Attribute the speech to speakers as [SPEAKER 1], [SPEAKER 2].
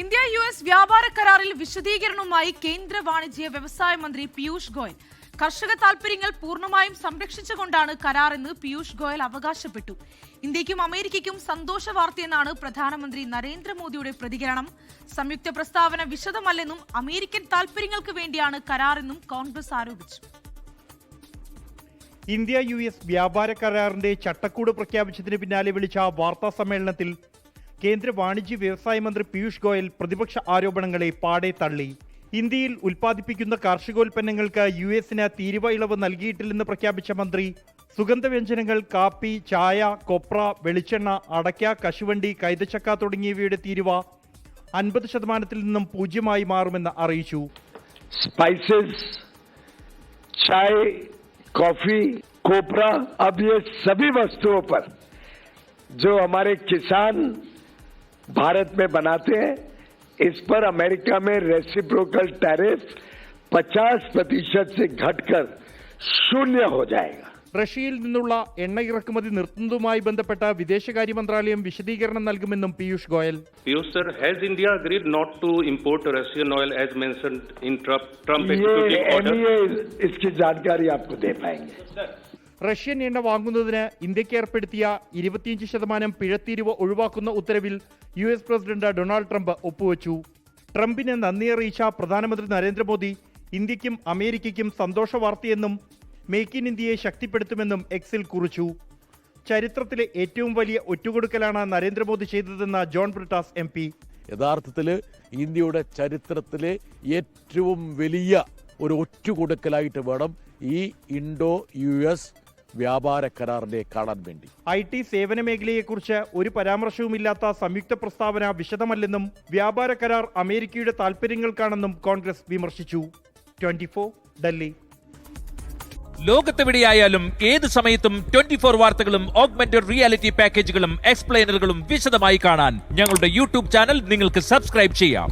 [SPEAKER 1] India US വ്യാപാര കരാറിൽ വിശദീകരണവുമായി കേന്ദ്ര വാണിജ്യ വ്യവസായ മന്ത്രി പീയൂഷ് ഗോയൽ. കർഷക താൽപര്യങ്ങൾ പൂർണ്ണമായും സംരക്ഷിച്ചുകൊണ്ടാണ് കരാറെന്ന് പീയൂഷ് ഗോയൽ അവകാശപ്പെട്ടു. ഇന്ത്യക്കും അമേരിക്കയ്ക്കും സന്തോഷ വാർത്തയെന്നാണ് പ്രധാനമന്ത്രി നരേന്ദ്രമോദിയുടെ പ്രതികരണം. സംയുക്ത പ്രസ്താവന വിശദമല്ലെന്നും അമേരിക്കൻ താൽപര്യങ്ങൾക്ക് വേണ്ടിയാണ് കരാറെന്നും കോൺഗ്രസ് ആരോപിച്ചു.
[SPEAKER 2] ഇന്ത്യ US വ്യാപാര കരാറിന്റെ ചട്ടക്കൂട് പ്രഖ്യാപിച്ചതിന് പിന്നാലെ വിളിച്ച വാർത്താ സമ്മേളനത്തിൽ കേന്ദ്ര വാണിജ്യ വ്യവസായ മന്ത്രി പീയൂഷ് ഗോയൽ പ്രതിപക്ഷ ആരോപണങ്ങളെ പാടെ തള്ളി. ഇന്ത്യയിൽ ഉൽപ്പാദിപ്പിക്കുന്ന കാർഷികോൽപ്പന്നങ്ങൾക്ക് US-ന് തീരുവ ഇളവ് നൽകിയിട്ടില്ലെന്ന് പ്രഖ്യാപിച്ച മന്ത്രി സുഗന്ധവ്യഞ്ജനങ്ങൾ, കാപ്പി, ചായ, കൊപ്ര, വെളിച്ചെണ്ണ, അടയ്ക്ക, കശുവണ്ടി, കൈതച്ചക്ക തുടങ്ങിയവയുടെ തീരുവ 50% നിന്നും 0% മാറുമെന്ന് അറിയിച്ചു.
[SPEAKER 3] स्पाइसेस, चाय, कॉफी, कोपरा, अब ये सभी वस्तुओं पर जो हमारे किसान भारत में बनाते हैं, इस पर अमेरिका में रेसिप्रोकल टैरिफ 50% से घटकर 0 हो जाएगा.
[SPEAKER 2] റഷ്യയിൽ നിന്നുള്ള എണ്ണ ഇറക്കുമതി നിർത്തുന്നതുമായി ബന്ധപ്പെട്ട വിദേശകാര്യ മന്ത്രാലയം വിശദീകരണം നൽകുമെന്നും Piyush Goyal.
[SPEAKER 4] Piyush sir, has India agreed not to import Russian oil as mentioned in Trump executive order?
[SPEAKER 3] ये इसकी जानकारी आपको दे पाएंगे.
[SPEAKER 2] റഷ്യൻ എണ്ണ വാങ്ങുന്നതിന് ഇന്ത്യക്ക് ഏർപ്പെടുത്തിയ 25% പിഴത്തീരുവ ഒഴിവാക്കുന്ന ഉത്തരവിൽ US പ്രസിഡന്റ് ഡൊണാൾഡ് ട്രംപ് ഒപ്പുവെച്ചു. ട്രംപിന് നന്ദി അറിയിച്ച പ്രധാനമന്ത്രി നരേന്ദ്രമോദി ഇന്ത്യക്കും അമേരിക്കയ്ക്കും സന്തോഷ വാർത്തയെന്നും മേക്ക് ഇൻ ഇന്ത്യയെ ശക്തിപ്പെടുത്തുമെന്നും എക്സിൽ കുറിച്ചു. ചരിത്രത്തിലെ ഏറ്റവും വലിയ ഒറ്റുകൊടുക്കലാണ് നരേന്ദ്രമോദി ചെയ്തതെന്ന് ജോൺ ബ്രിട്ടാസ് MP.
[SPEAKER 5] യഥാർത്ഥത്തിൽ ഇന്ത്യയുടെ ചരിത്രത്തിലെ ഏറ്റവും വലിയ ഒരു ഒറ്റുകൊടുക്കലായിട്ട് വേണം ഈ ഇൻഡോ US വ്യാപാര കരാറിനെ കാണാൻ വേണ്ടി.
[SPEAKER 2] IT സേവന മേഖലയെക്കുറിച്ച് ഒരു പരാമർശവുമില്ലാത്ത സംയുക്ത പ്രസ്താവന വിശദമല്ലെന്നും വ്യാപാര കരാർ അമേരിക്കയുടെ താൽപര്യങ്ങൾക്കാണെന്നും കോൺഗ്രസ് വിമർശിച്ചു. 24 ഡൽഹി.
[SPEAKER 6] ലോകത്തെവിടെയായാലും ഏത് സമയത്തും 24 വാർത്തകളും ഓഗ്മെന്റഡ് റിയാലിറ്റി പാക്കേജുകളും എക്സ്പ്ലെയിനറുകളും വിശദമായി കാണാൻ ഞങ്ങളുടെ YouTube ചാനൽ നിങ്ങൾക്ക് സബ്സ്ക്രൈബ് ചെയ്യാം.